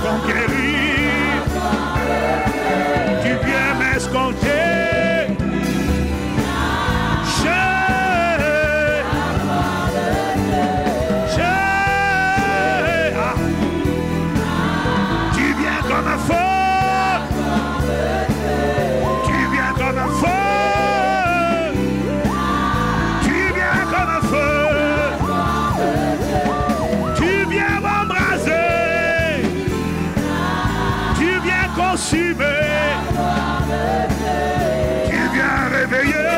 conquérir. Tu viens m'escorter. Tu viens réveiller.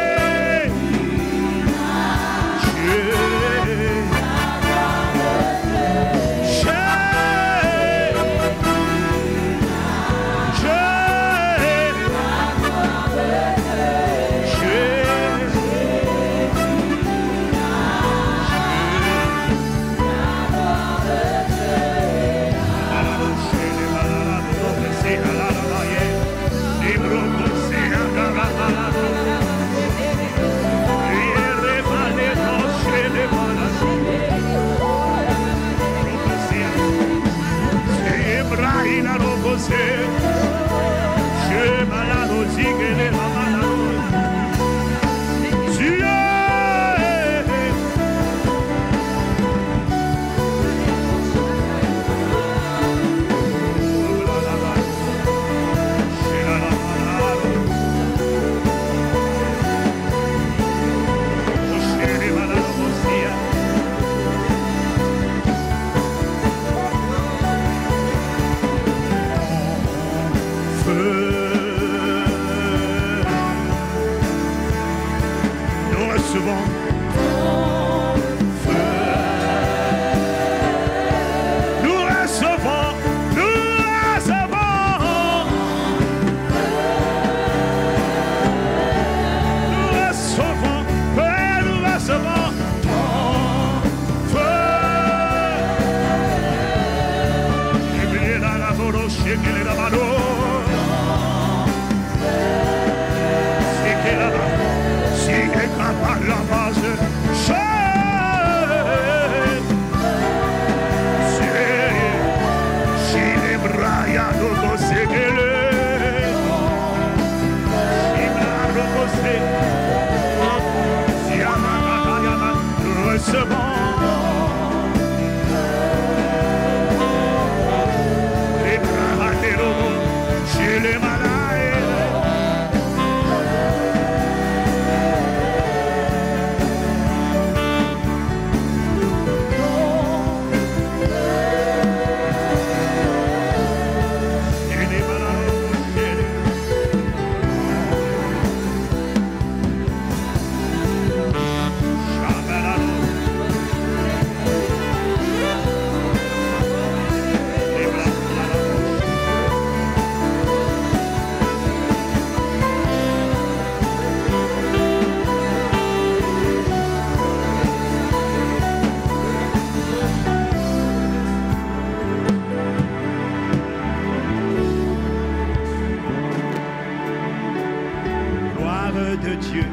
de Dieu.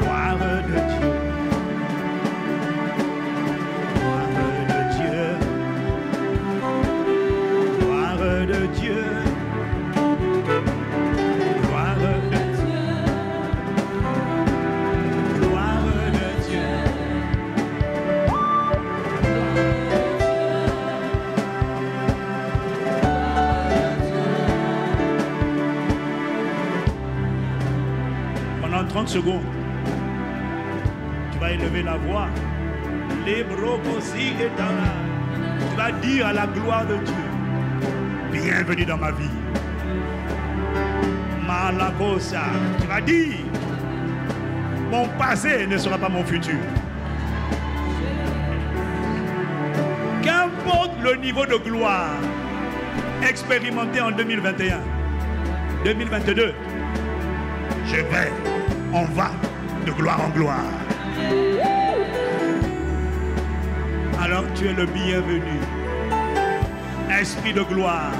Gloire de Dieu. Gloire de Dieu. Gloire de Dieu. Gloire de Dieu. Gloire de Dieu. Pendant 30 secondes, tu vas élever la voix. Les brocosi et tu vas dire à la gloire de Dieu: bienvenue dans ma vie. Malakosa, tu vas dire: mon passé ne sera pas mon futur. Qu'importe le niveau de gloire expérimenté en 2021, 2022, on va de gloire en gloire. Alors tu es le bienvenu. Esprit de gloire,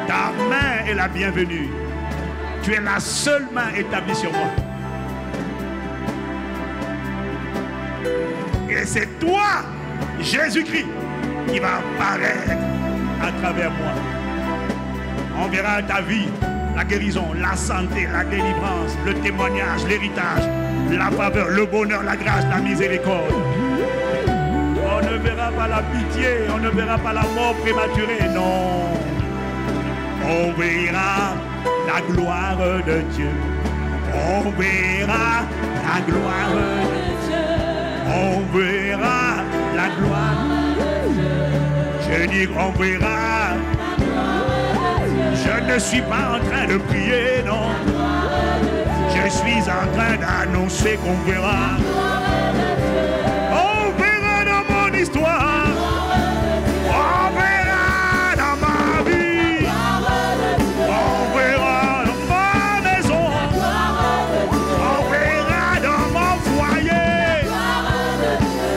ta main est la bienvenue. Tu es la seule main établie sur moi. Et c'est toi Jésus-Christ qui va apparaître à travers moi. On verra ta vie, la guérison, la santé, la délivrance, le témoignage, l'héritage, la faveur, le bonheur, la grâce, la miséricorde. On ne verra pas la pitié, on ne verra pas la mort prématurée, non. On verra la gloire de Dieu. On verra la gloire de Dieu. On verra la gloire de Dieu. Je dis qu'on verra. Je ne suis pas en train de prier, non. Je suis en train d'annoncer qu'on verra. On verra dans mon histoire. On verra dans ma vie. On verra dans ma maison. On verra dans mon foyer.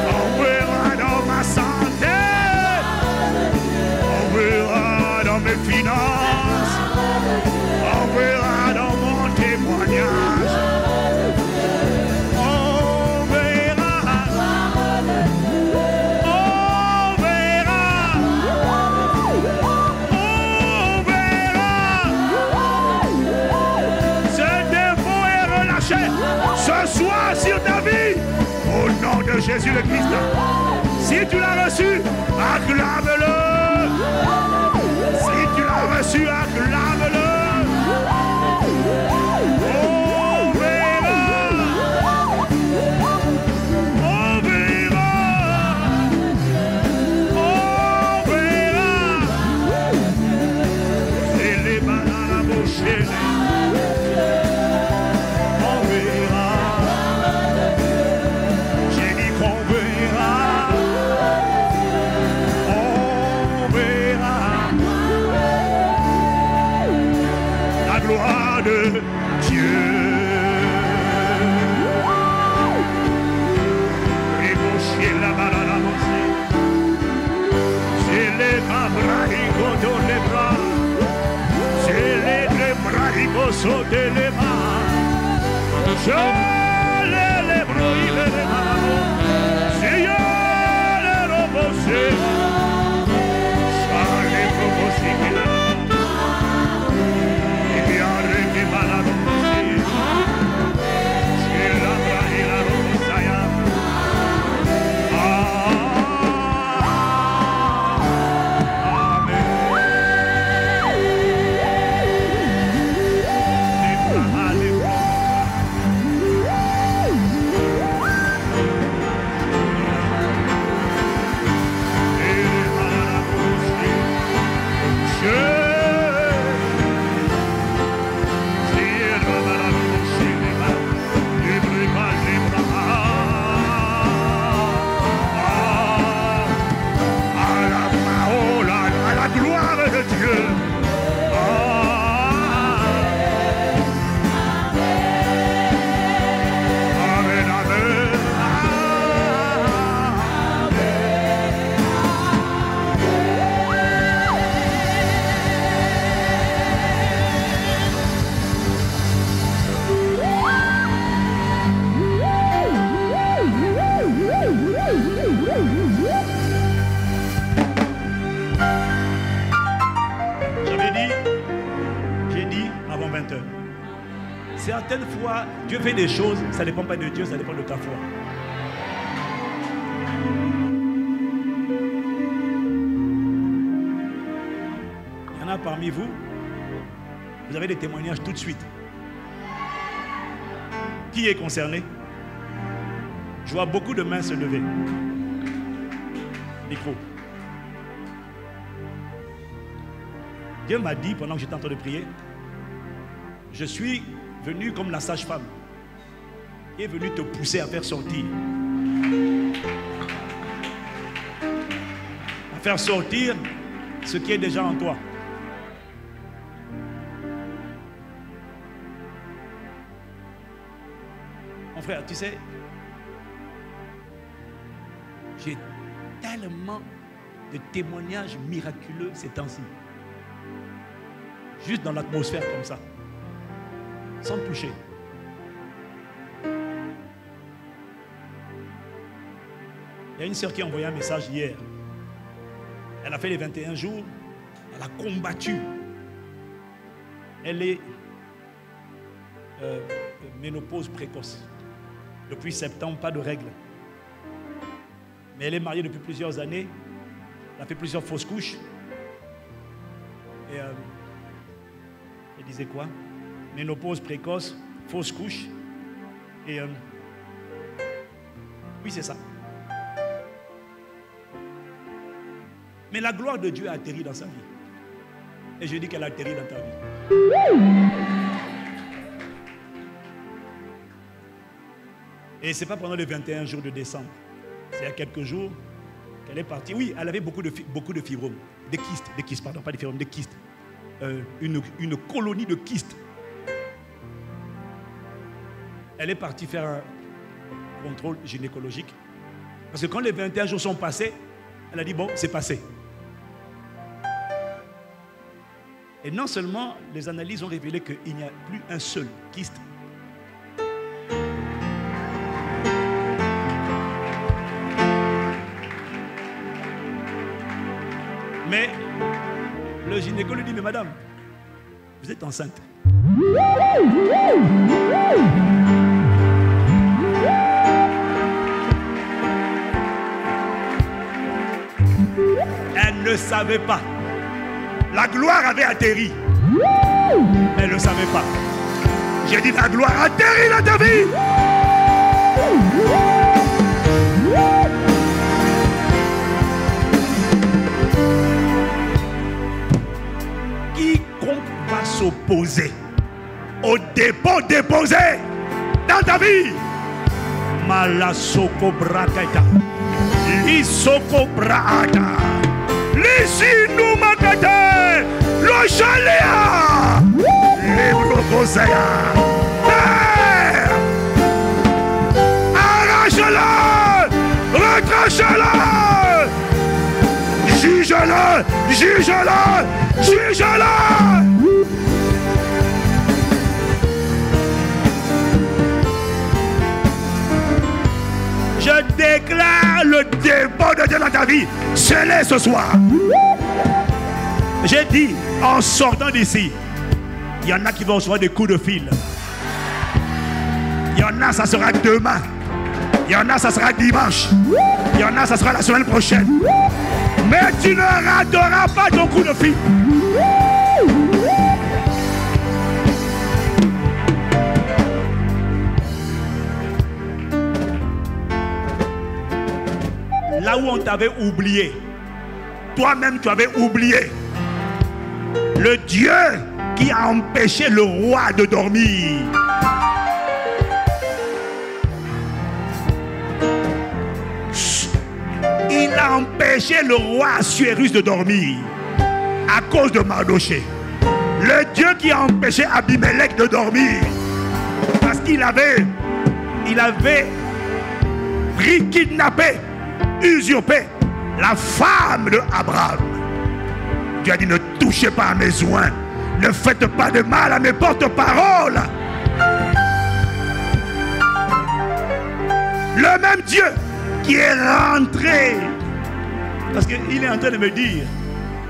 On verra dans ma santé. On verra dans mes finances. On verra dans mon témoignage. On verra. On verra. On verra. Ce défaut est relâché ce soir sur ta vie. Au nom de Jésus le Christ. Si tu l'as reçu, acclame-le. Si tu l'as reçu, acclame-le. On verra. On verra. On verra. C'est les bananes bouchées. On verra. J'ai dit qu'on verra. On verra. La gloire de Dieu. Ébaucher la banane avancée. C'est les bras dans les bras. C'est les bras sauter les bras. Je les brouille les bras. C'est les robossés. Ça les robossés. Certaines fois, Dieu fait des choses, ça ne dépend pas de Dieu, ça dépend de ta foi. Il y en a parmi vous, vous avez des témoignages tout de suite. Qui est concerné? Je vois beaucoup de mains se lever. Micro. Dieu m'a dit pendant que j'étais en train de prier, je suis venu comme la sage-femme qui est venue te pousser à faire sortir. À faire sortir ce qui est déjà en toi. Mon frère, tu sais, j'ai tellement de témoignages miraculeux ces temps-ci. Juste dans l'atmosphère comme ça. Sans toucher. Il y a une sœur qui a envoyé un message hier. Elle a fait les 21 jours. Elle a combattu. Elle est ménopause précoce. Depuis septembre, pas de règles. Mais elle est mariée depuis plusieurs années. Elle a fait plusieurs fausses couches. Et elle disait quoi? Ménopause précoce, fausse couche. Et oui, c'est ça. Mais la gloire de Dieu a atterri dans sa vie. Et je dis qu'elle a atterri dans ta vie. Et ce n'est pas pendant les 21 jours de décembre. C'est il y a quelques jours qu'elle est partie. Oui, elle avait beaucoup de fibromes. Des kystes, pardon, pas des fibromes, des kystes. Une colonie de kystes. Elle est partie faire un contrôle gynécologique. Parce que quand les 21 jours sont passés, elle a dit, bon, c'est passé. Et non seulement les analyses ont révélé qu'il n'y a plus un seul kyste. Mais le gynécologue dit, mais madame, vous êtes enceinte. Elle ne savait pas. La gloire avait atterri. Mais elle ne savait pas. J'ai dit, la gloire atterrit dans ta vie. Quiconque va s'opposer au dépôt déposé dans ta vie, Malasoko Brakaita, Lisoko Braata, Lisinu Makate, Lochalia, Librokosaya. Père, arrache-le, retranche-le, juge-le, juge-le, juge-le. Je déclare le dépôt de Dieu dans ta vie. Scellé ce soir. J'ai dit, en sortant d'ici, il y en a qui vont recevoir des coups de fil. Il y en a, ça sera demain. Il y en a, ça sera dimanche. Il y en a, ça sera la semaine prochaine. Mais tu ne rateras pas ton coup de fil. Là où on t'avait oublié, toi-même tu avais oublié le Dieu qui a empêché le roi de dormir. Il a empêché le roi Assuérus de dormir à cause de Mardoché. Le Dieu qui a empêché Abimelech de dormir parce qu'il avait pris, kidnappé, usurpé la femme de Abraham. Dieu a dit, ne touchez pas à mes oins, ne faites pas de mal à mes porte-paroles. Le même Dieu qui est rentré, parce qu'il est en train de me dire,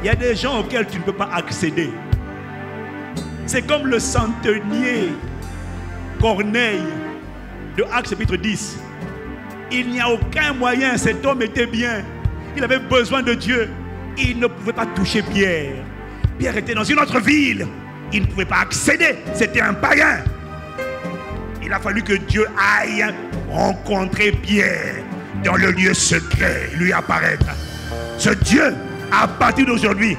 il y a des gens auxquels tu ne peux pas accéder. C'est comme le centenier Corneille de Actes chapitre 10. Il n'y a aucun moyen, cet homme était bien. Il avait besoin de Dieu. Il ne pouvait pas toucher Pierre. Pierre était dans une autre ville. Il ne pouvait pas accéder. C'était un païen. Il a fallu que Dieu aille rencontrer Pierre dans le lieu secret, lui apparaître. Ce Dieu, à partir d'aujourd'hui,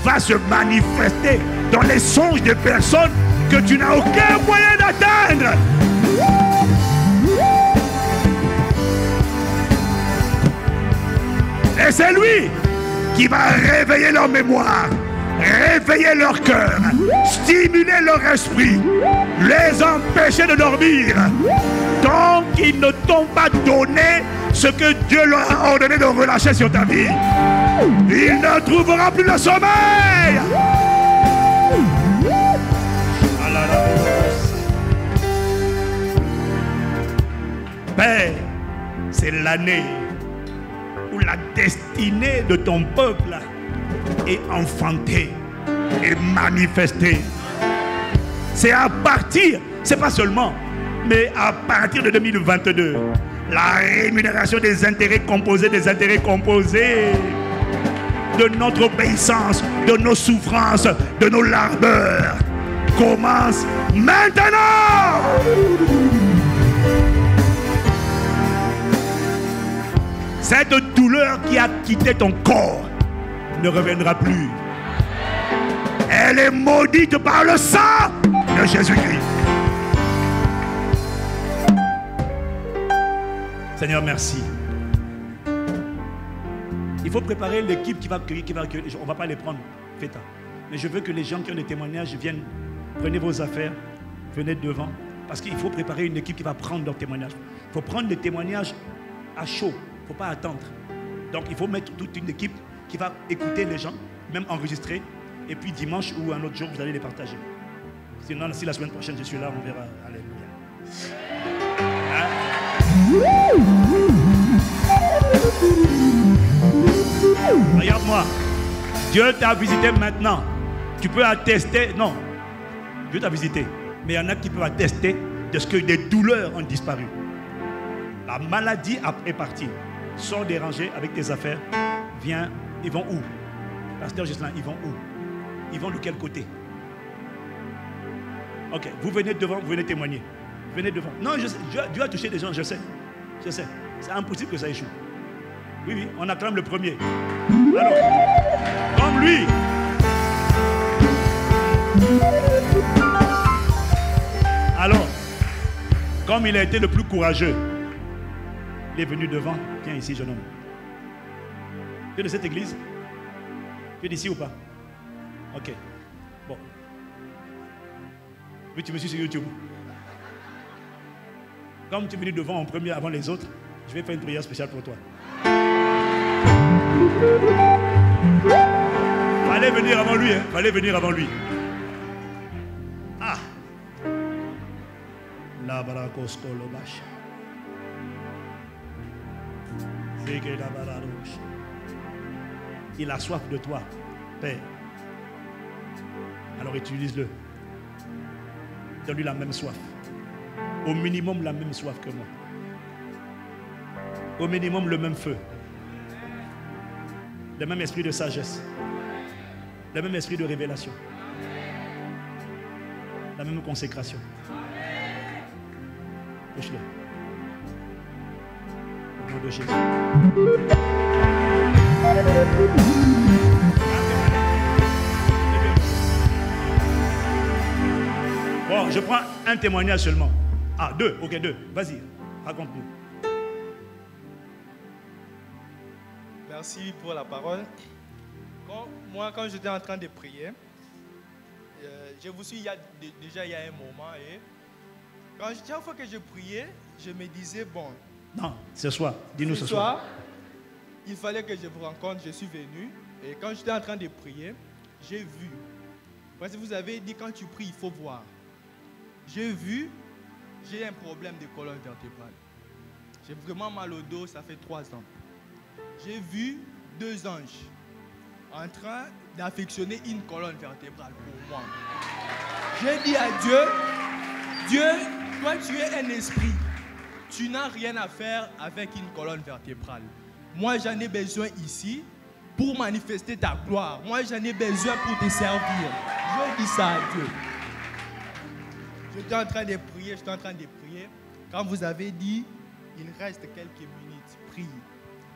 va se manifester dans les songes des personnes que tu n'as aucun moyen d'atteindre. Et c'est lui qui va réveiller leur mémoire, réveiller leur cœur, stimuler leur esprit, les empêcher de dormir. Donc ils ne t'ont pas donné ce que Dieu leur a ordonné de relâcher sur ta vie. Il ne trouvera plus le sommeil. Père, c'est l'année la destinée de ton peuple est enfantée et manifestée. C'est à partir, c'est pas seulement, mais à partir de 2022, la rémunération des intérêts composés, de notre obéissance, de nos souffrances, de nos labeurs, commence maintenant. Cette douleur qui a quitté ton corps ne reviendra plus. Elle est maudite par le sang de Jésus-Christ. Seigneur, merci. Il faut préparer l'équipe qui va accueillir. On ne va pas les prendre, faites. Mais je veux que les gens qui ont des témoignages viennent. Prenez vos affaires, venez devant. Parce qu'il faut préparer une équipe qui va prendre leurs témoignages. Il faut prendre des témoignages à chaud. Il ne faut pas attendre. Donc il faut mettre toute une équipe qui va écouter les gens, même enregistrer. Et puis dimanche ou un autre jour, vous allez les partager. Sinon, si la semaine prochaine je suis là, on verra. Alléluia. Hein? Regarde-moi. Dieu t'a visité maintenant. Tu peux attester. Non. Dieu t'a visité. Mais il y en a qui peuvent attester de ce que des douleurs ont disparu. La maladie est partie. Sors dérangé avec tes affaires. Viens. Ils vont où? Pasteur Gislain, ils vont où? Ils vont de quel côté? Ok. Vous venez devant, vous venez témoigner. Venez devant. Non, je sais, Dieu a touché des gens, je sais. Je sais. C'est impossible que ça échoue. Oui, oui, on acclame le premier. Alors, comme lui. Alors, comme il a été le plus courageux, il est venu devant. Viens ici, jeune homme. Tu es de cette église? Tu es d'ici ou pas? Ok. Bon. Oui, tu me suis sur YouTube. Comme tu es venu devant en premier avant les autres, je vais faire une prière spéciale pour toi. Fallait venir avant lui, hein? Fallait venir avant lui. Ah. La barakosto lobash. Il a soif de toi, Père. Alors utilise-le. Donne-lui la même soif. Au minimum la même soif que moi. Au minimum le même feu. Le même esprit de sagesse. Le même esprit de révélation. La même consécration. Touche-le. Au nom de Jésus. Bon, je prends un témoignage seulement. Ah, deux. Ok, deux. Vas-y, raconte-nous. Merci pour la parole. Quand j'étais en train de prier, je vous suis déjà il y a un moment. Et chaque fois que je priais, je me disais, bon. Non, ce soir. Dis-nous ce soir. Il fallait que je vous rencontre. Je suis venu. Et quand j'étais en train de prier, j'ai vu. Parce que vous avez dit, quand tu pries, il faut voir. J'ai vu, j'ai un problème de colonne vertébrale. J'ai vraiment mal au dos, ça fait 3 ans. J'ai vu 2 anges en train d'affectionner une colonne vertébrale pour moi. J'ai dit à Dieu, Dieu, toi tu es un esprit. Tu n'as rien à faire avec une colonne vertébrale. Moi j'en ai besoin ici pour manifester ta gloire. Moi j'en ai besoin pour te servir. Je dis ça à Dieu. J'étais en train de prier, Quand vous avez dit, il reste quelques minutes, prie.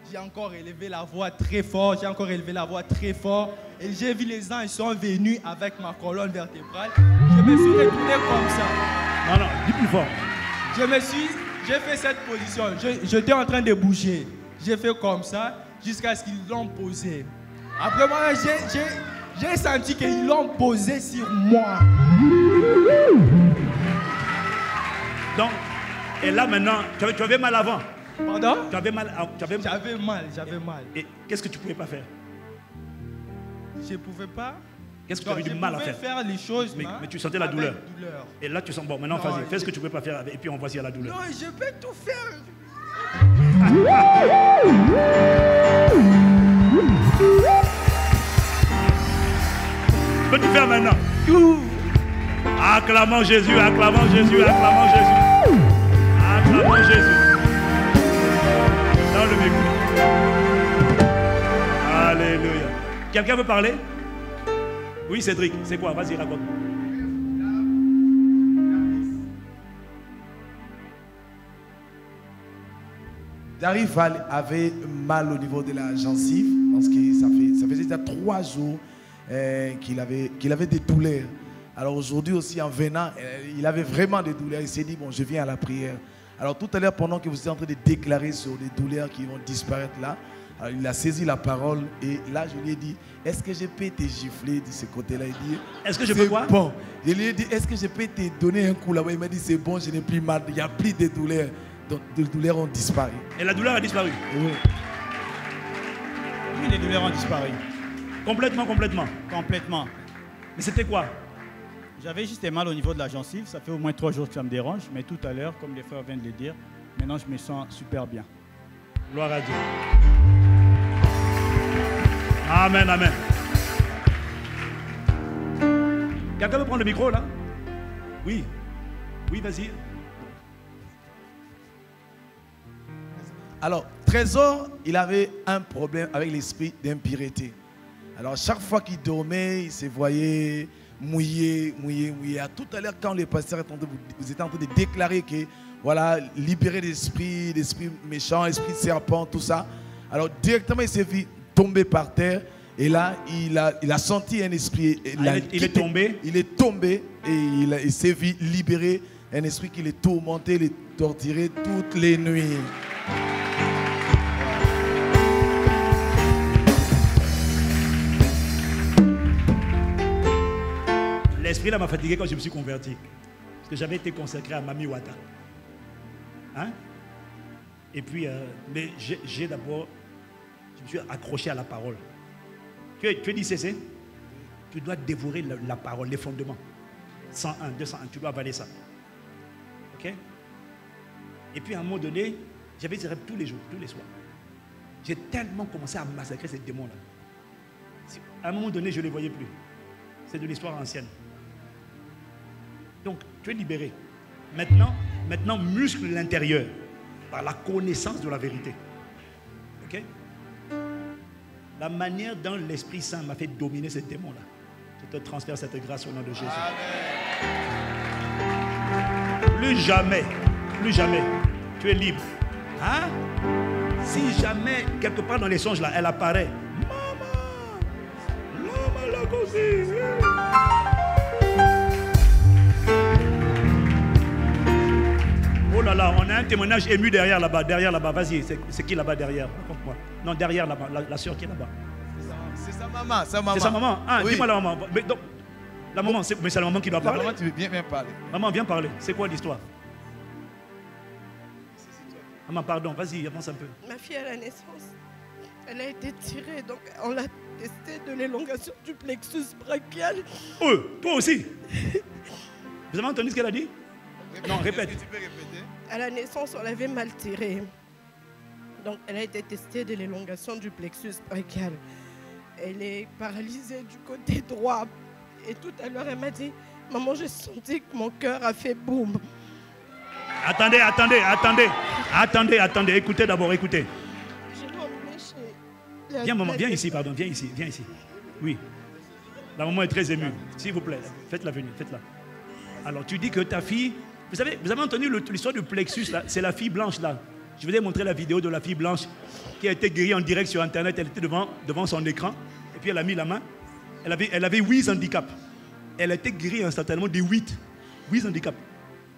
J'ai encore élevé la voix très fort, et j'ai vu les anges sont venus avec ma colonne vertébrale. Je me suis retourné comme ça. Non, dis plus fort. J'ai fait cette position, j'étais en train de bouger. J'ai fait comme ça jusqu'à ce qu'ils l'ont posé. Après moi, j'ai senti qu'ils l'ont posé sur moi. Donc, et là maintenant, tu avais mal avant. Pardon? Tu avais mal. J'avais mal. Et qu'est-ce que tu ne pouvais pas faire? Je ne pouvais pas. Qu'est-ce que tu avais du mal à faire? Je pouvais faire les choses, mais tu sentais la douleur. Et là, tu sens, bon, maintenant, fais ce que tu ne peux pas faire, et puis on voit s'il y a la douleur. Non, je peux tout faire. Peux-tu faire maintenant? Acclamons Jésus, acclamons Jésus, acclamons Jésus. Acclamons Jésus. Dans le micro. Alléluia. Quelqu'un veut parler? Oui, Cédric, c'est quoi? Vas-y, raconte. Darif avait mal au niveau de la gencive parce que ça faisait déjà 3 jours qu'il avait des douleurs. Alors aujourd'hui aussi en venant, il avait vraiment des douleurs. Il s'est dit, bon, je viens à la prière. Alors tout à l'heure, pendant que vous étiez en train de déclarer sur les douleurs qui vont disparaître là, alors, il a saisi la parole et là je lui ai dit, est-ce que je peux te gifler de ce côté-là? Il dit, est-ce que je peux quoi? Bon. Je lui ai dit, est-ce que je peux te donner un coup là-bas? Il m'a dit, c'est bon, je n'ai plus mal, il n'y a plus de douleurs. Donc les douleurs ont disparu. Et la douleur a disparu? Oui. Oui, les douleurs ont disparu. Complètement, complètement. Complètement. Mais c'était quoi? J'avais juste mal au niveau de la gencive. Ça fait au moins 3 jours que ça me dérange. Mais tout à l'heure, comme les frères viennent de le dire, maintenant je me sens super bien. Gloire à Dieu. Amen, amen. Quelqu'un veut prendre le micro là? Oui. Oui, vas-y. Alors, Trésor, il avait un problème avec l'esprit d'impureté. Alors, chaque fois qu'il dormait, il se voyait mouillé. À tout à l'heure, quand le pasteur vous étiez en train de déclarer que, voilà, libérer l'esprit méchant, l'esprit de serpent, tout ça. Alors, directement, il s'est vu tomber par terre. Et là, il a senti un esprit. Il est tombé? Il est tombé et il s'est vu libérer un esprit qui le tourmentait, le torturait toutes les nuits. L'esprit là m'a fatigué quand je me suis converti. Parce que j'avais été consacré à Mami Wata. Hein? Et puis, mais j'ai d'abord, je me suis accroché à la parole. Tu es dit CC? Tu dois dévorer la parole, les fondements. 101, 201, tu dois avaler ça. Ok? Et puis à un moment donné, j'avais des rêves tous les jours, tous les soirs. J'ai tellement commencé à massacrer ces démons-là. À un moment donné, je ne les voyais plus. C'est de l'histoire ancienne. Donc, tu es libéré. Maintenant, muscle l'intérieur par la connaissance de la vérité. Ok? La manière dont l'Esprit Saint m'a fait dominer ces démons-là. Je te transfère cette grâce au nom de Jésus. Amen. Plus jamais, tu es libre. Hein? Si jamais, quelque part dans les songes là, elle apparaît. Maman la cosine. Oh là là, on a un témoignage ému derrière là-bas. Vas-y, c'est qui là-bas derrière? Raconte-moi. Non, derrière là-bas, la soeur qui est là-bas. C'est sa maman. C'est sa maman. Ah, oui. Dis-moi la maman. Mais donc, la maman, c'est la maman qui doit parler. Maman, tu veux bien parler. Maman, viens parler. C'est quoi l'histoire? Maman, pardon, vas-y, avance un peu. Ma fille à la naissance, elle a été tirée, donc on l'a testé de l'élongation du plexus brachial. Oh, toi aussi. Vous avez entendu ce qu'elle a dit? Non, répète. Tu peux répéter? À la naissance, on l'avait mal tirée. Donc, elle a été testée de l'élongation du plexus brachial. Elle est paralysée du côté droit. Et tout à l'heure, elle m'a dit, maman, j'ai senti que mon cœur a fait boum. Attendez. Écoutez d'abord, écoutez. Je l'ai emmenée chez... Viens, maman, viens ici, pardon, viens ici. Oui. La maman est très émue. S'il vous plaît, faites-la venir, faites-la. Alors, tu dis que ta fille... vous avez entendu l'histoire du plexus, là? C'est la fille blanche, là. Je vous ai montré la vidéo de la fille blanche qui a été guérie en direct sur Internet. Elle était devant son écran. Et puis, elle a mis la main. Elle avait 8 handicaps. Elle a été guérie instantanément de 8 handicaps.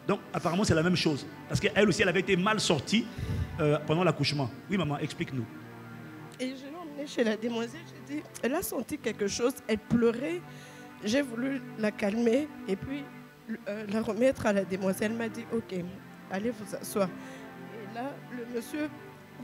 Donc, apparemment, c'est la même chose. Parce qu'elle aussi, elle avait été mal sortie pendant l'accouchement. Oui, maman, explique-nous. Et je l'ai emmenée chez la demoiselle. J'ai dit, elle a senti quelque chose. Elle pleurait. J'ai voulu la calmer. Et puis, la remettre à la demoiselle. Elle m'a dit, OK, allez vous asseoir. Et là, le monsieur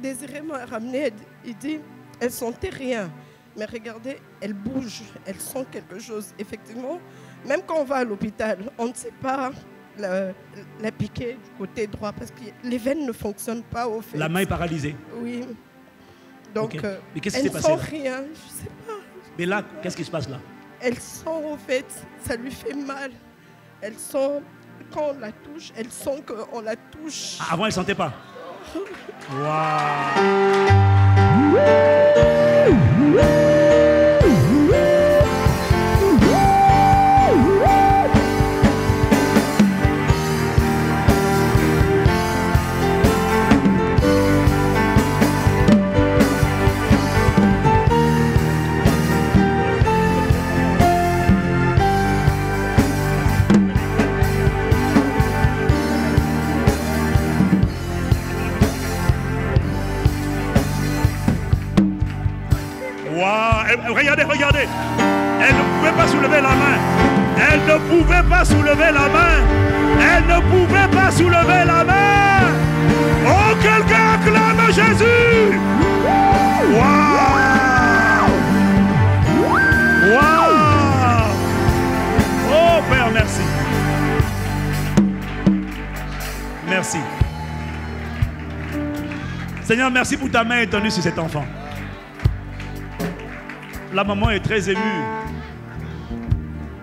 Désiré m'a ramené. Il dit, elle sentait rien. Mais regardez, elle bouge. Elle sent quelque chose. Effectivement, même quand on va à l'hôpital, on ne sait pas la piquer du côté droit parce que les veines ne fonctionnent pas au fait. La main est paralysée. Oui. Donc, Ok. Mais qu'est-ce qui elle s'est ne passé sent rien, je sais pas. Mais là, qu'est-ce qui se passe là? Elle sent en fait, ça lui fait mal. Elle sent, quand on la touche, elle sent qu'on la touche. Ah, avant, elle ne sentait pas. Regardez, regardez. Elle ne pouvait pas soulever la main. Elle ne pouvait pas soulever la main. Elle ne pouvait pas soulever la main. Oh, quelqu'un acclame Jésus. Waouh. Waouh. Oh, Père, merci. Merci. Seigneur, merci pour ta main étendue sur cet enfant. La maman est très émue.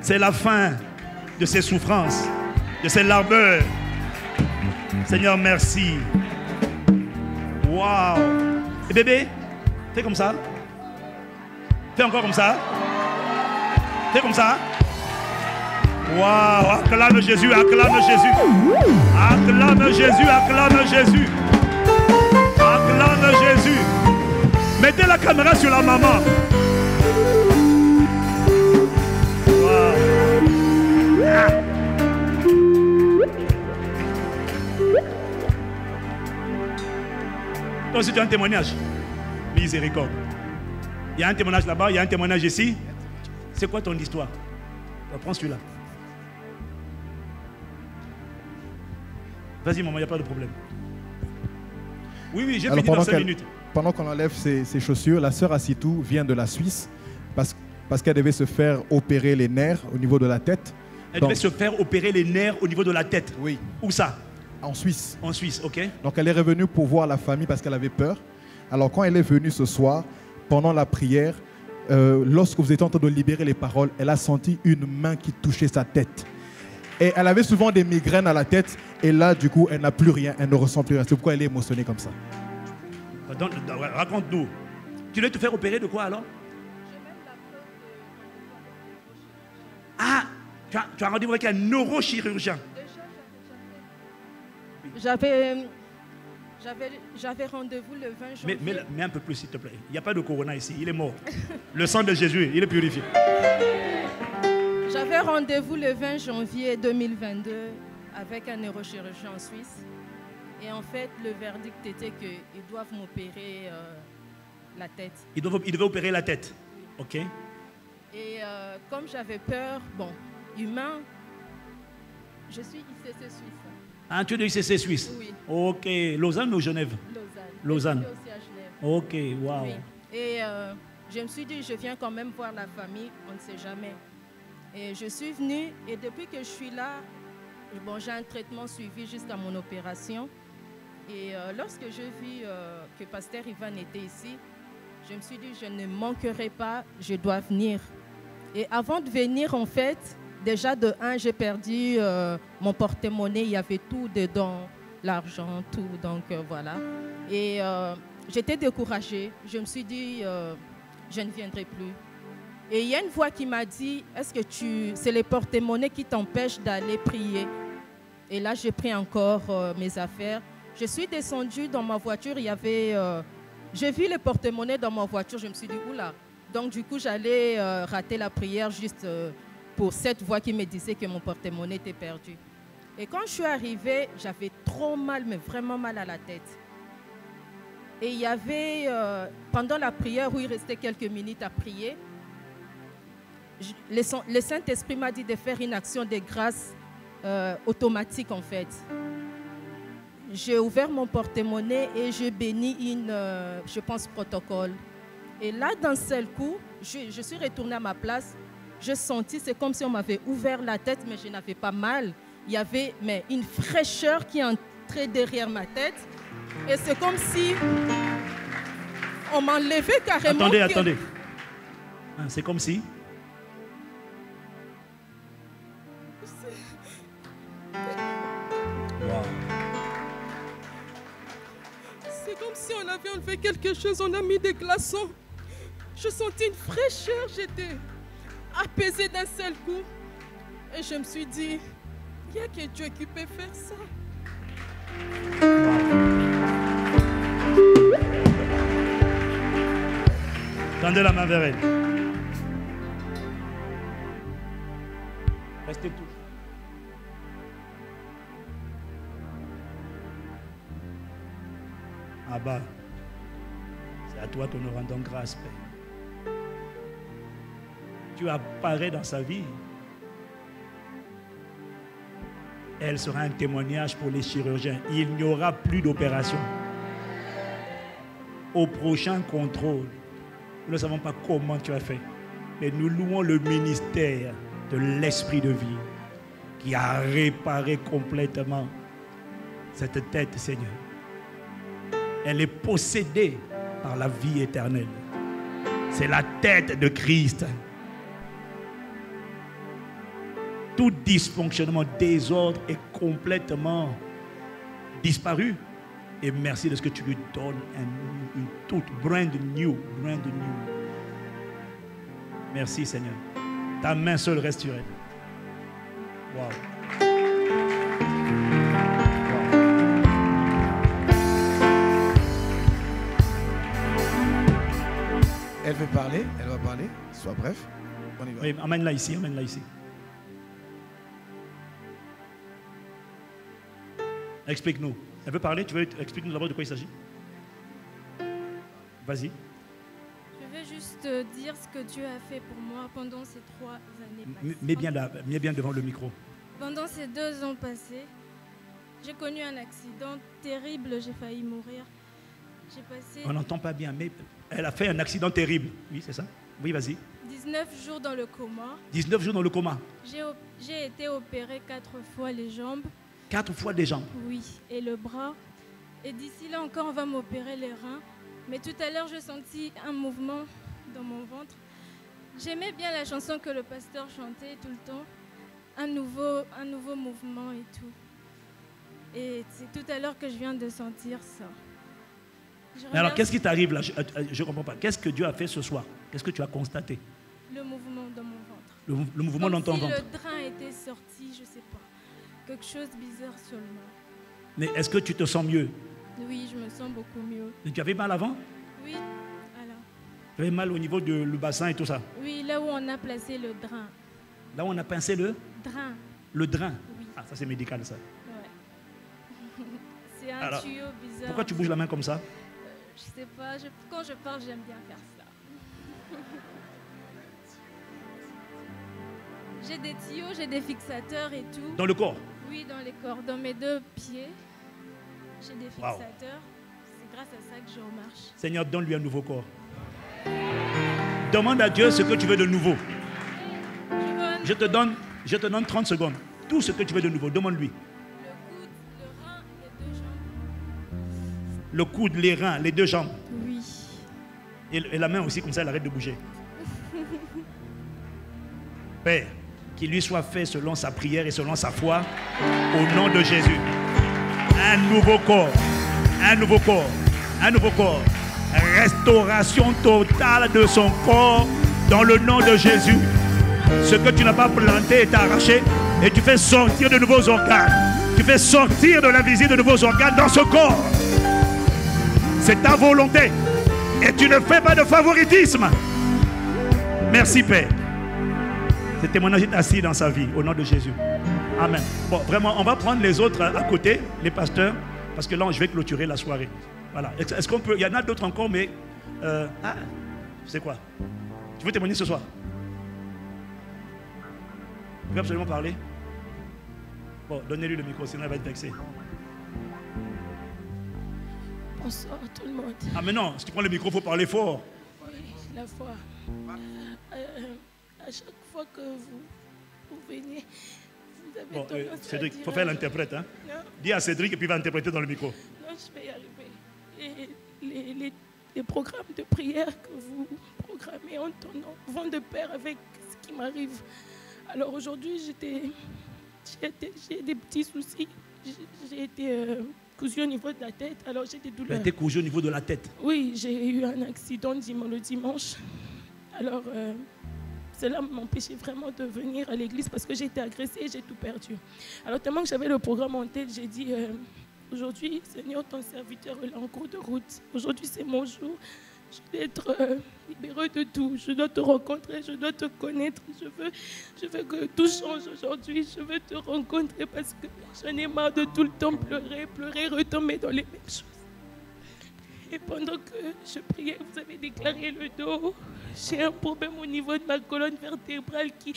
C'est la fin de ses souffrances, de ses larmeurs. Seigneur, merci. Waouh. Et bébé, fais comme ça. Fais encore comme ça. Fais comme ça. Waouh. Acclame Jésus, acclame Jésus. Acclame Jésus, acclame Jésus. Acclame Jésus. Mettez la caméra sur la maman. Donc, si tu as un témoignage, miséricorde. Il y a un témoignage là-bas, il y a un témoignage ici. C'est quoi ton histoire? Prends celui-là. Vas-y, maman, il n'y a pas de problème. Oui, oui, j'ai fini dans 5 minutes. Pendant qu'on enlève ses chaussures, la sœur Assitou vient de la Suisse parce qu'elle devait se faire opérer les nerfs au niveau de la tête. Elle devait se faire opérer les nerfs au niveau de la tête. Oui. Où ça? En Suisse. En Suisse, ok. Donc elle est revenue pour voir la famille parce qu'elle avait peur. Alors quand elle est venue ce soir, pendant la prière, lorsque vous étiez en train de libérer les paroles, elle a senti une main qui touchait sa tête. Et elle avait souvent des migraines à la tête. Et là, du coup, elle n'a plus rien, elle ne ressent plus rien. C'est pourquoi elle est émotionnée comme ça. Raconte-nous. Tu voulais te faire opérer de quoi alors? Ah, tu as rendez-vous avec un neurochirurgien. J'avais rendez-vous le 20 janvier. Mais un peu plus, s'il te plaît. Il n'y a pas de corona ici, il est mort. Le sang de Jésus, il est purifié. J'avais rendez-vous le 20 janvier 2022 avec un neurochirurgien en Suisse. Et en fait, le verdict était qu'ils doivent m'opérer la tête. Ils devaient opérer la tête. Ok. Et comme j'avais peur, humain, je suis ICC Suisse. Ah, tu es de ICC Suisse? Oui. Ok. Lausanne ou Genève? Lausanne. Je suis aussi à Genève. Ok, waouh. Oui. Et je me suis dit, je viens quand même voir la famille, on ne sait jamais. Et je suis venue, et depuis que je suis là, j'ai un traitement suivi jusqu'à mon opération. Et lorsque j'ai vu que Pasteur Ivan était ici, je me suis dit, je ne manquerai pas, je dois venir. Et avant de venir, en fait, déjà de 1, j'ai perdu mon porte-monnaie, il y avait tout dedans, l'argent, tout, donc voilà. Et j'étais découragée, je me suis dit, je ne viendrai plus. Et il y a une voix qui m'a dit, est-ce que c'est les porte-monnaies qui t'empêchent d'aller prier? Et là, j'ai pris encore mes affaires. Je suis descendue dans ma voiture, il y avait... j'ai vu les porte-monnaies dans ma voiture, je me suis dit, oula. Donc du coup, j'allais rater la prière juste pour cette voix qui me disait que mon porte-monnaie était perdu. Et quand je suis arrivée, j'avais trop mal, mais vraiment mal à la tête. Et il y avait, pendant la prière où il restait quelques minutes à prier, le Saint-Esprit m'a dit de faire une action de grâce automatique en fait. J'ai ouvert mon porte-monnaie et j'ai béni je pense, protocole. Et là, d'un seul coup, je suis retournée à ma place. Je sentis, c'est comme si on m'avait ouvert la tête, mais je n'avais pas mal. il y avait une fraîcheur qui entrait derrière ma tête. Et c'est comme si on m'enlevait carrément. Attendez. C'est comme si... Wow. C'est comme si on avait enlevé quelque chose, on a mis des glaçons. Je sentais une fraîcheur, j'étais apaisée d'un seul coup. Et je me suis dit, il n'y a que Dieu qui peut faire ça. Tendez la main vers elle. Restez tous. Abba, c'est à toi que nous rendons grâce, Père. Tu apparais dans sa vie. Elle sera un témoignage pour les chirurgiens. Il n'y aura plus d'opération. Au prochain contrôle, nous ne savons pas comment tu as fait, mais nous louons le ministère de l'Esprit de vie qui a réparé complètement cette tête, Seigneur. Elle est possédée par la vie éternelle. C'est la tête de Christ. Tout dysfonctionnement, désordre est complètement disparu. Et merci de ce que tu lui donnes une toute brand new. Merci Seigneur. Ta main seule reste sur elle. Wow. Elle veut parler, elle va parler. Sois bref. On y va. Oui, amène-la ici. Explique-nous. Elle veut parler, tu veux explique-nous d'abord de quoi il s'agit. Vas-y. Je veux juste dire ce que Dieu a fait pour moi pendant ces 3 années passées. Mets bien devant le micro. Pendant ces 2 ans passés, j'ai connu un accident terrible, j'ai failli mourir. J'ai passé... On n'entend pas bien, mais elle a fait un accident terrible. Oui, c'est ça? Oui, vas-y. 19 jours dans le coma. 19 jours dans le coma. J'ai été opérée 4 fois les jambes. 4 fois des jambes. Oui, et le bras. Et d'ici là encore, on va m'opérer les reins. Mais tout à l'heure, j'ai senti un mouvement dans mon ventre. J'aimais bien la chanson que le pasteur chantait tout le temps. Un nouveau mouvement et tout. Et c'est tout à l'heure que je viens de sentir ça. Mais alors, qu'est-ce qui t'arrive là? Je ne comprends pas. Qu'est-ce que Dieu a fait ce soir? Qu'est-ce que tu as constaté? Le mouvement dans mon ventre. Le mouvement dans ton ventre. Le drain était sorti, je ne sais pas. Quelque chose de bizarre seulement. Mais est-ce que tu te sens mieux? Oui, je me sens beaucoup mieux. Tu avais mal avant? Oui, alors. Tu avais mal au niveau du bassin et tout ça? Oui, là où on a placé le drain. Là où on a pincé le? Drain. Le drain? Oui. Ah, ça c'est médical ça. Ouais. C'est un alors, tuyau bizarre. Pourquoi tu bouges la main comme ça? Je sais pas, quand je parle, j'aime bien faire ça. J'ai des tuyaux, j'ai des fixateurs et tout. Dans le corps? Oui, dans les corps. Dans mes 2 pieds, j'ai des fixateurs. Wow. C'est grâce à ça que je marche. Seigneur, donne-lui un nouveau corps. Demande à Dieu ce que tu veux de nouveau. Je te donne 30 secondes. Tout ce que tu veux de nouveau, demande-lui. Le coude, le rein, les 2 jambes. Le coude, les reins, les 2 jambes. Oui. Et la main aussi, comme ça, elle arrête de bouger. Père, qu'il lui soit fait selon sa prière et selon sa foi, au nom de Jésus. Un nouveau corps, un nouveau corps, un nouveau corps. Restauration totale de son corps dans le nom de Jésus. Ce que tu n'as pas planté est arraché et tu fais sortir de nouveaux organes. Tu fais sortir de la visite de nouveaux organes dans ce corps. C'est ta volonté. Et tu ne fais pas de favoritisme. Merci Père. Ce témoignage est assis dans sa vie, au nom de Jésus. Amen. Bon, vraiment, on va prendre les autres à côté, les pasteurs, parce que là, je vais clôturer la soirée. Voilà. Est-ce qu'on peut... Il y en a d'autres encore, mais... c'est quoi? Tu veux témoigner ce soir? Tu veux absolument parler? Bon, donnez-lui le micro, sinon elle va être vexée. Bonsoir à tout le monde. Ah mais non, si tu prends le micro, il faut parler fort. Oui, la foi. À chaque fois que vous venez, vous Bon, Cédric, il faut faire l'interprète. Hein? Dis à Cédric et puis il va interpréter dans le micro. Non, je vais y arriver. Et les programmes de prière que vous programmez en ton nom vont de pair avec ce qui m'arrive. Alors aujourd'hui, j'ai des petits soucis. J'ai été cousue au niveau de la tête, alors j'ai des douleurs. Tu as été cousue au niveau de la tête? Oui, j'ai eu un accident le dimanche. Alors, cela m'empêchait vraiment de venir à l'église parce que j'ai été agressée et j'ai tout perdu. Alors, tellement que j'avais le programme en tête, j'ai dit, aujourd'hui, Seigneur, ton serviteur est en cours de route. Aujourd'hui, c'est mon jour. Je dois être libérée de tout. Je dois te rencontrer, je dois te connaître. Je veux que tout change aujourd'hui. Je veux te rencontrer parce que j'en ai marre de tout le temps pleurer, retomber dans les mêmes choses. Et pendant que je priais, vous avez déclaré le dos. J'ai un problème au niveau de ma colonne vertébrale qui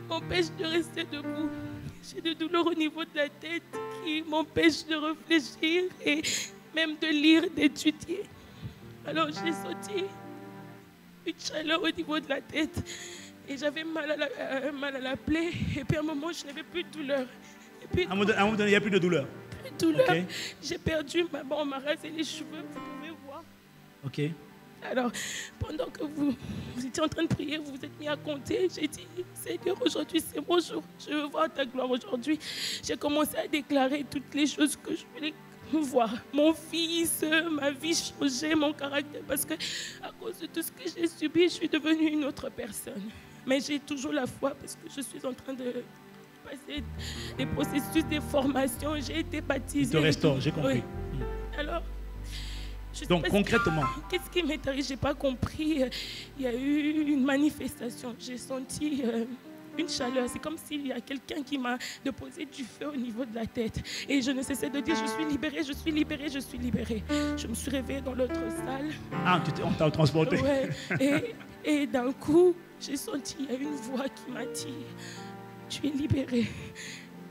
m'empêche de rester debout. J'ai des douleurs au niveau de la tête qui m'empêchent de réfléchir et même de lire, d'étudier. Alors j'ai senti une chaleur au niveau de la tête et j'avais mal à la plaie. Et puis à un moment, je n'avais plus de douleur. Et puis, à un moment donné, il n'y a plus de douleur. Plus de douleur. Okay. J'ai perdu, on m'a rasé les cheveux, vous pouvez voir. Ok. Alors, pendant que vous étiez en train de prier, vous vous êtes mis à compter. J'ai dit, Seigneur, aujourd'hui c'est mon jour. Je veux voir ta gloire aujourd'hui. J'ai commencé à déclarer toutes les choses que je voulais voir. Mon fils, ma vie changée, mon caractère. Parce que à cause de tout ce que j'ai subi, je suis devenue une autre personne. Mais j'ai toujours la foi parce que je suis en train de passer des processus, des formations. J'ai été baptisée. Il te restaure, j'ai compris. Oui. Alors, donc concrètement, qu'est-ce qui m'est arrivé? J'ai pas compris. Il y a eu une manifestation. J'ai senti une chaleur. C'est comme s'il y a quelqu'un qui m'a déposé du feu au niveau de la tête. Et je ne cessais de dire, je suis libérée, je suis libérée, je suis libérée. Je me suis réveillée dans l'autre salle. Ah, on t'a transporté. Ouais. Et d'un coup, j'ai senti, il y a une voix qui m'a dit, tu es libérée.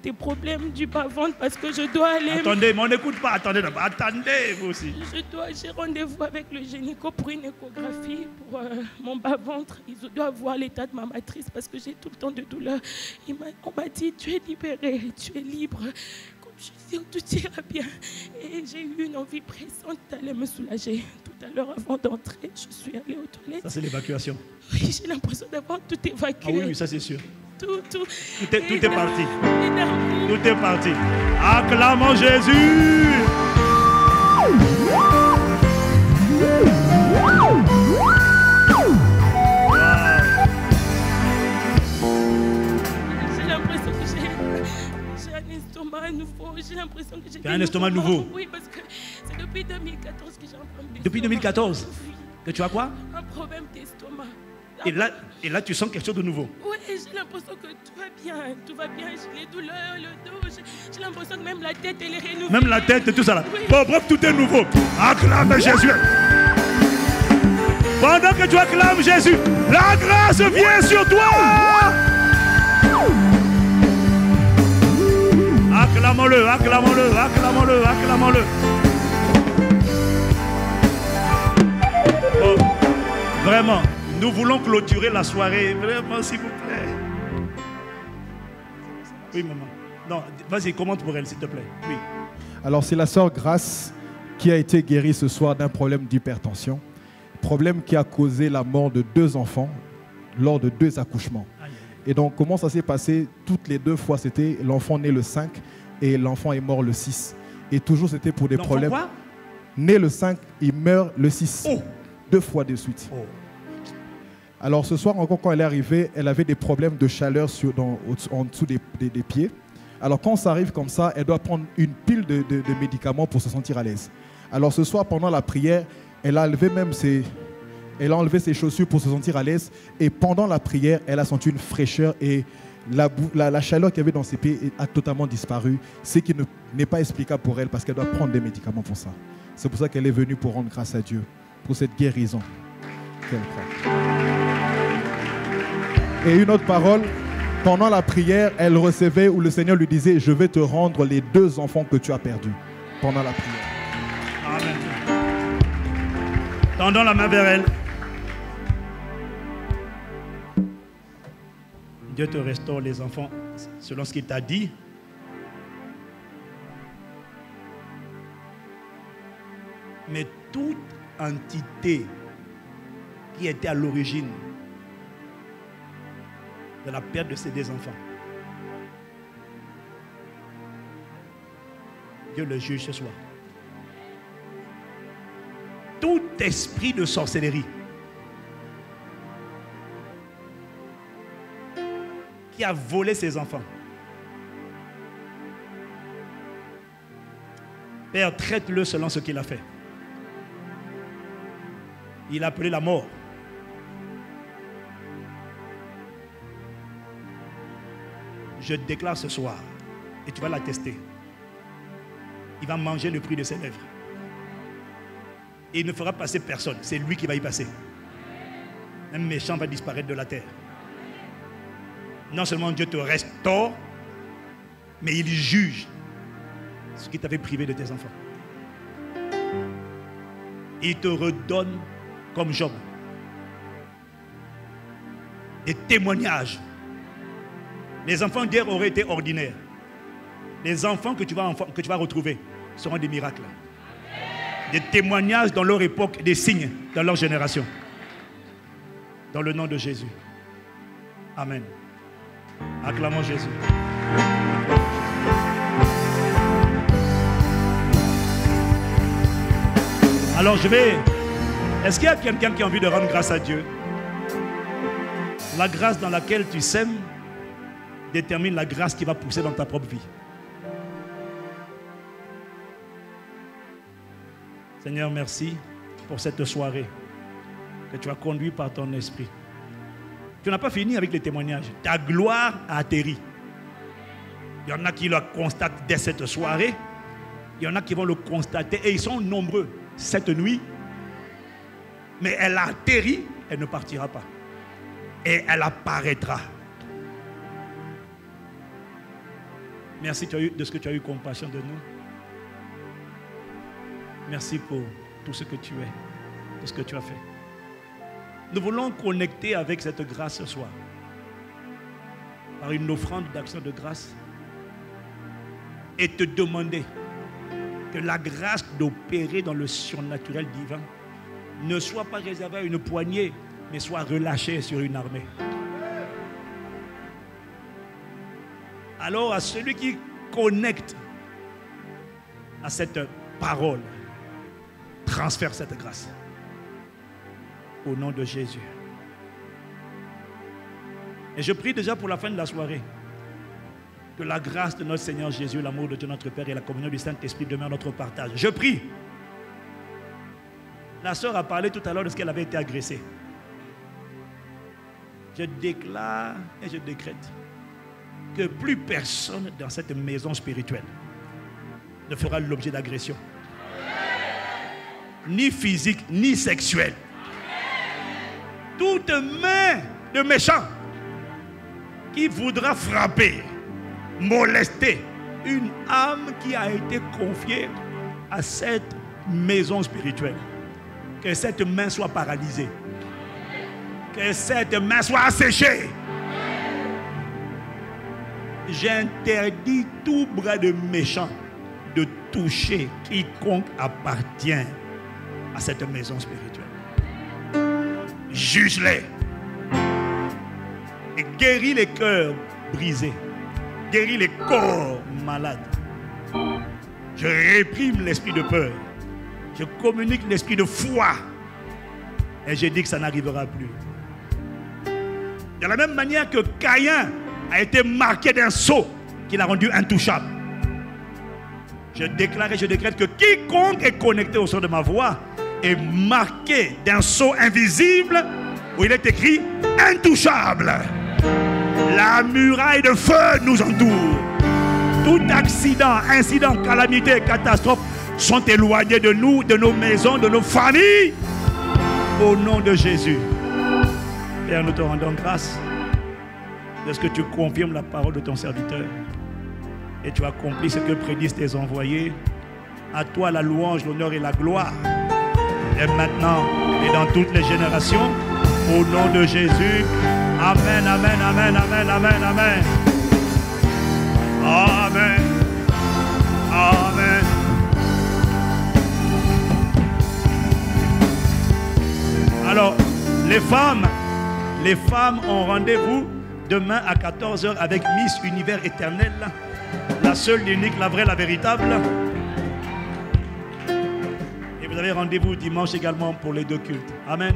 Des problèmes du bas-ventre parce que je dois aller... Attendez, mais on n'écoute pas. Attendez, vous aussi. J'ai rendez-vous avec le gynéco pour une échographie pour mon bas-ventre. Ils doivent voir l'état de ma matrice parce que j'ai tout le temps de douleur. On m'a dit, tu es libérée, tu es libre. Comme je dis, tout ira bien. Et j'ai eu une envie pressante d'aller me soulager. Tout à l'heure, avant d'entrer, je suis allée aux toilettes. Ça, c'est l'évacuation. Oui, j'ai l'impression d'avoir tout évacué. Ah oui, ça c'est sûr. Tout est parti. Tout est parti. Acclamons Jésus. J'ai l'impression que j'ai un estomac nouveau. J'ai l'impression que j'ai un estomac nouveau. Oui, parce que c'est depuis 2014 que j'ai un problème d'estomac. Depuis 2014 oui. Que tu as quoi? Un problème d'estomac. Et là, tu sens quelque chose de nouveau. Oui, j'ai l'impression que tout va bien. Tout va bien. J'ai les douleurs, le dos. J'ai l'impression que même la tête, elle est renouvelée. Même la tête, tout ça là. Oui. Bon, bref, tout est nouveau. Acclame Jésus. Pendant que tu acclames Jésus, la grâce vient sur toi. Acclamons-le, acclamons-le, acclamons-le, acclamons-le. Bon, vraiment. Nous voulons clôturer la soirée. Vraiment, s'il vous plaît. Oui, maman. Non, vas-y, commente pour elle, s'il te plaît. Oui. Alors, c'est la sœur Grace qui a été guérie ce soir d'un problème d'hypertension. Problème qui a causé la mort de 2 enfants lors de 2 accouchements. Et donc, comment ça s'est passé? Toutes les 2 fois, c'était l'enfant né le 5 et l'enfant est mort le 6. Et toujours, c'était pour des problèmes. Quoi? Né le 5, il meurt le 6. Oh. 2 fois de suite. Oh. Alors ce soir encore, quand elle est arrivée, elle avait des problèmes de chaleur en dessous des pieds. Alors quand ça arrive comme ça, elle doit prendre une pile de médicaments pour se sentir à l'aise. Alors ce soir, pendant la prière, elle a enlevé ses chaussures pour se sentir à l'aise. Et pendant la prière, elle a senti une fraîcheur et la chaleur qu'il y avait dans ses pieds a totalement disparu. Ce qui n'est pas explicable pour elle parce qu'elle doit prendre des médicaments pour ça. C'est pour ça qu'elle est venue pour rendre grâce à Dieu, pour cette guérison qu'elle prend. Et une autre parole, pendant la prière, elle recevait où le Seigneur lui disait, je vais te rendre les 2 enfants que tu as perdus pendant la prière. Amen. Tendons la main vers elle. Dieu te restaure les enfants selon ce qu'il t'a dit. Mais toute entité qui était à l'origine de la perte de ces deux enfants, Dieu le juge ce soir. Tout esprit de sorcellerie qui a volé ses enfants, Père, traite-le selon ce qu'il a fait. Il a appelé la mort. Je déclare ce soir, et tu vas l'attester, il va manger le fruit de ses lèvres. Et il ne fera passer personne. C'est lui qui va y passer. Un méchant va disparaître de la terre. Non seulement Dieu te restaure, mais il juge ce qui t'avait privé de tes enfants. Il te redonne comme Job des témoignages. Les enfants d'hier auraient été ordinaires. Les enfants que tu vas retrouver seront des miracles. Des témoignages dans leur époque, des signes dans leur génération. Dans le nom de Jésus. Amen. Acclamons Jésus. Alors est-ce qu'il y a quelqu'un qui a envie de rendre grâce à Dieu? La grâce dans laquelle tu sèmes détermine la grâce qui va pousser dans ta propre vie. Seigneur, merci pour cette soirée que tu as conduite par ton esprit. Tu n'as pas fini avec les témoignages. Ta gloire a atterri. Il y en a qui le constatent dès cette soirée. Il y en a qui vont le constater. Et ils sont nombreux cette nuit. Mais elle a atterri, elle ne partira pas. Et elle apparaîtra. Merci de ce que tu as eu compassion de nous. Merci pour tout ce que tu es, tout ce que tu as fait. Nous voulons connecter avec cette grâce ce soir. Par une offrande d'action de grâce. Et te demander que la grâce d'opérer dans le surnaturel divin ne soit pas réservée à une poignée, mais soit relâchée sur une armée. Alors à celui qui connecte à cette parole, transfère cette grâce. Au nom de Jésus. Et je prie déjà pour la fin de la soirée. Que la grâce de notre Seigneur Jésus, l'amour de Dieu notre Père et la communion du Saint-Esprit demeurent notre partage. Je prie. La sœur a parlé tout à l'heure de ce qu'elle avait été agressée. Je déclare et je décrète que plus personne dans cette maison spirituelle ne fera l'objet d'agression. Ni physique, ni sexuelle. Toute main de méchant qui voudra frapper, molester une âme qui a été confiée à cette maison spirituelle, que cette main soit paralysée, que cette main soit asséchée. J'interdis tout bras de méchant de toucher quiconque appartient à cette maison spirituelle. Juge-les et guéris les cœurs brisés, guéris les corps malades. Je réprime l'esprit de peur, je communique l'esprit de foi et je dis que ça n'arrivera plus. De la même manière que Caïn a été marqué d'un sceau qui l'a rendu intouchable, je déclare et je décrète que quiconque est connecté au son de ma voix est marqué d'un sceau invisible où il est écrit intouchable. La muraille de feu nous entoure. Tout accident, incident, calamité, catastrophe sont éloignés de nous, de nos maisons, de nos familles. Au nom de Jésus. Père, nous te rendons grâce de ce que tu confirmes la parole de ton serviteur. Et tu accomplis ce que prédisent tes envoyés. À toi la louange, l'honneur et la gloire. Et maintenant et dans toutes les générations, au nom de Jésus. Amen, amen, amen, amen, amen, amen. Amen. Amen. Alors, les femmes ont rendez-vous demain à 14h avec Miss Univers Éternel, la seule, l'unique, la vraie, la véritable. Et vous avez rendez-vous dimanche également pour les 2 cultes. Amen.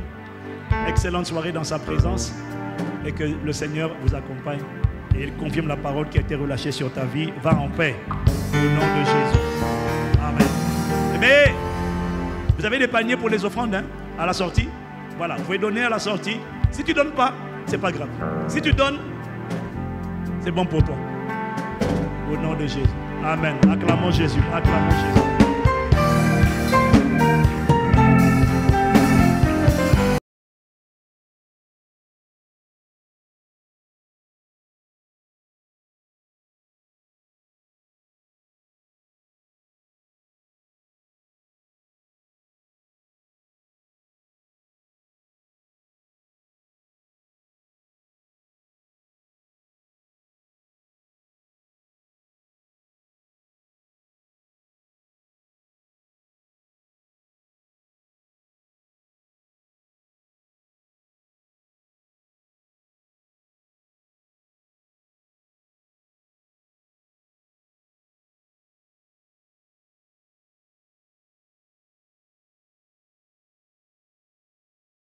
Excellente soirée dans sa présence et que le Seigneur vous accompagne et il confirme la parole qui a été relâchée sur ta vie. Va en paix au nom de Jésus. Amen. Mais vous avez des paniers pour les offrandes hein, à la sortie. Voilà, vous pouvez donner à la sortie. Si tu ne donnes pas, c'est pas grave. Si tu donnes, c'est bon pour toi. Au nom de Jésus. Amen. Acclamons Jésus. Acclamons Jésus.